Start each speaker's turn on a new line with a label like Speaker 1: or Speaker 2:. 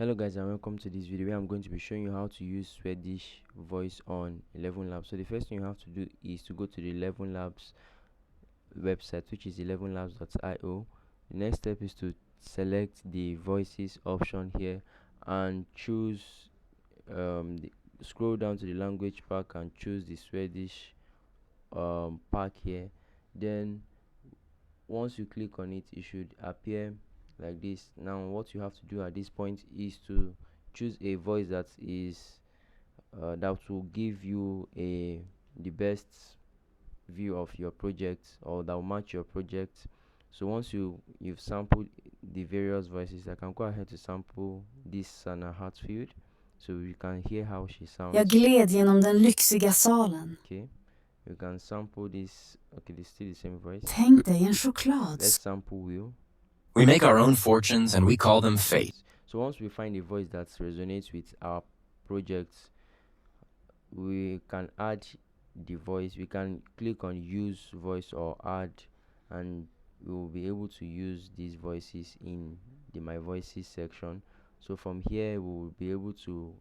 Speaker 1: Hello guys, and welcome to this video where I'm going to be showing you how to use Swedish voice on ElevenLabs. So the first thing you have to do is to go to the ElevenLabs website, which is elevenlabs.io. The next step is to select the voices option here and choose scroll down to the language pack and choose the Swedish pack here. Then once you click on it, it should appear like this. Now what you have to do at this point is to choose a voice that is that will give you the best view of your project, or that will match your project. So once you've sampled the various voices, I can go ahead to sample this Sana Hartfield so you can hear how she sounds.
Speaker 2: Jag gled genom den lyxiga salen.
Speaker 1: Okay, you can sample this. Okay, this is still the same voice.
Speaker 2: Tänk dig en choklad.
Speaker 1: Let's sample Will.
Speaker 3: We make our own fortunes and we call them fate.
Speaker 1: So once we find a voice that resonates with our project, we can add the voice. We can click on use voice or add, and we will be able to use these voices in the my voices section. So from here we will be able to